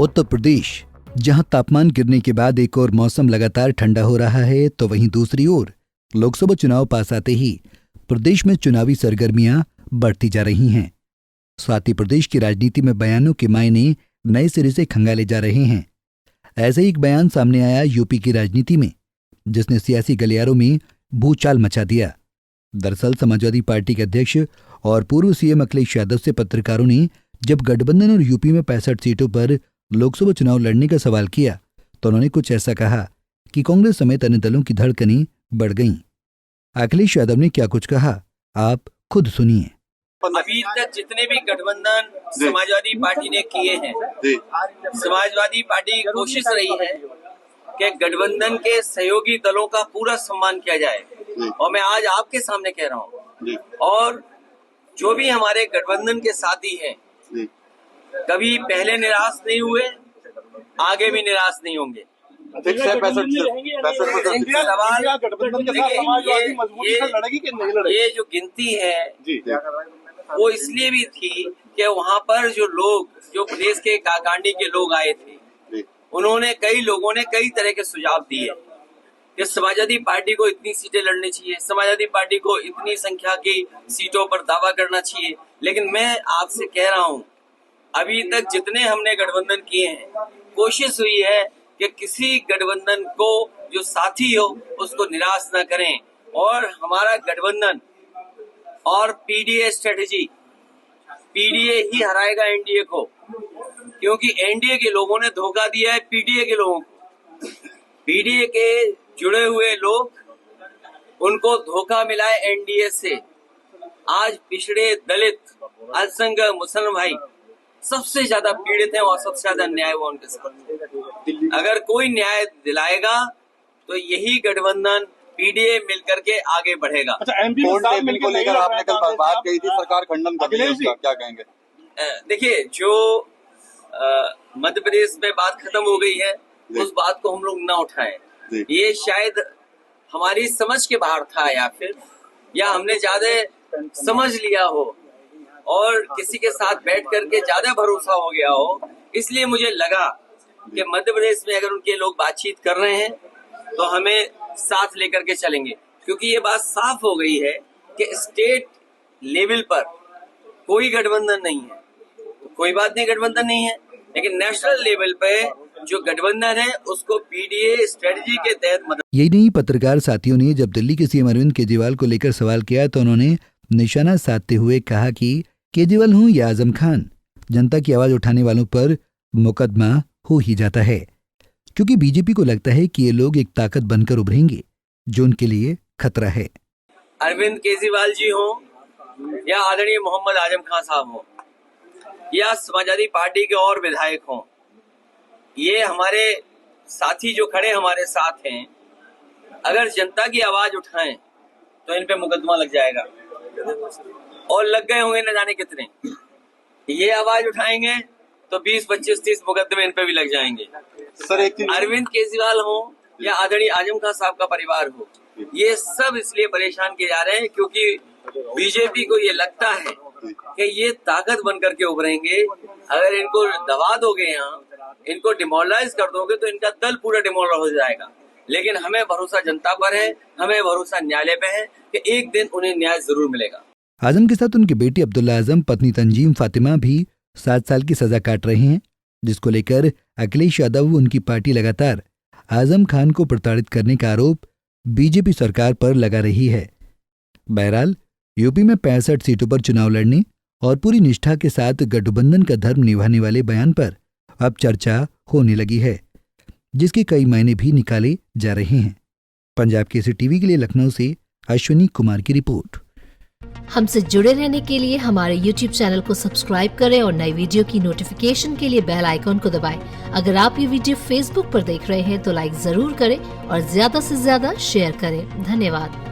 उत्तर प्रदेश, जहां तापमान गिरने के बाद एक और मौसम लगातार ठंडा हो रहा है, तो वहीं दूसरी ओर लोकसभा चुनाव पास आते ही प्रदेश में चुनावी सरगर्मियां बढ़ती जा रही हैं। साथ ही प्रदेश की राजनीति में बयानों के मायने नए सिरे से खंगाले जा रहे हैं। ऐसे ही एक बयान सामने आया यूपी की राजनीति में, जिसने सियासी गलियारों में भूचाल मचा दिया। दरअसल समाजवादी पार्टी के अध्यक्ष और पूर्व सीएम अखिलेश यादव से पत्रकारों ने जब गठबंधन और यूपी में 65 सीटों पर लोकसभा चुनाव लड़ने का सवाल किया, तो उन्होंने कुछ ऐसा कहा कि कांग्रेस समेत अन्य दलों की धड़कनें बढ़ गईं। अखिलेश यादव ने क्या कुछ कहा, आप खुद सुनिए। अभी तक जितने भी गठबंधन समाजवादी पार्टी ने किए हैं, समाजवादी पार्टी की कोशिश रही है कि गठबंधन के सहयोगी दलों का पूरा सम्मान किया जाए, और मैं आज आपके सामने कह रहा हूँ। और जो भी हमारे गठबंधन के साथी हैं, कभी पहले निराश नहीं हुए, आगे भी निराश नहीं होंगे। ये जो गिनती है वो इसलिए भी थी कि वहाँ पर जो लोग, जो प्रदेश के काकांडी के लोग आए थे, उन्होंने कई लोगों ने कई तरह के सुझाव दिए कि समाजवादी पार्टी को इतनी सीटें लड़नी चाहिए, समाजवादी पार्टी को इतनी संख्या की सीटों पर दावा करना चाहिए। लेकिन मैं आपसे कह रहा हूँ, अभी तक जितने हमने गठबंधन किए हैं, कोशिश हुई है कि किसी गठबंधन को जो साथी हो उसको निराश न करें। और हमारा गठबंधन और पीडीए स्ट्रेटेजी, पीडीए ही हराएगा एनडीए को, क्योंकि एनडीए के लोगों ने धोखा दिया है पीडीए के लोगों को। पीडीए के जुड़े हुए लोग, उनको धोखा मिला है एनडीए से। आज पिछड़े, दलित, अल्पसंख्यक, मुसलमान भाई सबसे ज्यादा पीड़ित हैं और सबसे ज्यादा न्याय हुआ उनके साथ। अगर कोई न्याय दिलाएगा तो यही गठबंधन पीडीए मिलकर के आगे बढ़ेगा। अच्छा, एमपी को लेकर आपने कल बात कही थी, सरकार खंडन कर रही है उसका, क्या कहेंगे? देखिए, जो मध्य प्रदेश में बात खत्म हो गई है, उस बात को हम लोग ना उठाएं। ये शायद हमारी समझ के बाहर था, या हमने ज्यादा समझ लिया हो और किसी के साथ बैठ करके ज्यादा भरोसा हो गया हो। इसलिए मुझे लगा कि मध्य प्रदेश में अगर उनके लोग बातचीत कर रहे हैं तो हमें साथ लेकर के चलेंगे, क्योंकि ये बात साफ हो गई है कि स्टेट लेवल पर कोई गठबंधन नहीं है। तो कोई बात नहीं, गठबंधन नहीं है, लेकिन नेशनल लेवल पे जो गठबंधन है उसको पीडीए स्ट्रेटजी के तहत मदद। यही नहीं, पत्रकार साथियों ने जब दिल्ली के सीएम अरविंद केजरीवाल को लेकर सवाल किया, तो उन्होंने निशाना साधते हुए कहा कि केजरीवाल हूं या आजम खान, जनता की आवाज उठाने वालों पर मुकदमा हो ही जाता है, क्योंकि बीजेपी को लगता है कि ये लोग एक ताकत बनकर उभरेंगे जो उनके लिए खतरा है। अरविंद केजरीवाल जी हो या आदरणीय मोहम्मद आजम खान साहब हो या समाजवादी पार्टी के और विधायक हों, ये हमारे साथी जो खड़े हमारे साथ हैं, अगर जनता की आवाज उठाएं तो इन पे मुकदमा लग जाएगा, और लग गए होंगे न जाने कितने। ये आवाज उठाएंगे तो 20, 25, 30 मुकदमे इन पे भी लग जाएंगे। सर, एक अरविंद केजरीवाल हो या आदरणीय आजम खान साहब का परिवार हो, ये सब इसलिए परेशान किए जा रहे हैं क्योंकि बीजेपी को ये लगता है कि ये ताकत बनकर के उभरेंगे। अगर इनको दबा दोगे, यहाँ इनको डिमोरलाइज कर दोगे, तो इनका दल पूरा डिमोरलाइज हो जाएगा। लेकिन हमें भरोसा जनता पर है, हमें भरोसा न्यायालय पे है कि एक दिन उन्हें न्याय जरूर मिलेगा। आजम के साथ उनके बेटे अब्दुल्ला आजम, पत्नी तंजीम फातिमा भी 7 साल की सजा काट रहे हैं, जिसको लेकर अखिलेश यादव उनकी पार्टी लगातार आजम खान को प्रताड़ित करने का आरोप बीजेपी सरकार पर लगा रही है। बहरहाल, यूपी में 65 सीटों पर चुनाव लड़ने और पूरी निष्ठा के साथ गठबंधन का धर्म निभाने वाले बयान पर अब चर्चा होने लगी है, जिसके कई मायने भी निकाले जा रहे हैं। पंजाब केसरी टीवी के लिए लखनऊ से अश्विनी कुमार की रिपोर्ट। हमसे जुड़े रहने के लिए हमारे YouTube चैनल को सब्सक्राइब करें और नई वीडियो की नोटिफिकेशन के लिए बेल आइकॉन को दबाएं। अगर आप ये वीडियो Facebook पर देख रहे हैं तो लाइक जरूर करें और ज्यादा से ज्यादा शेयर करें। धन्यवाद।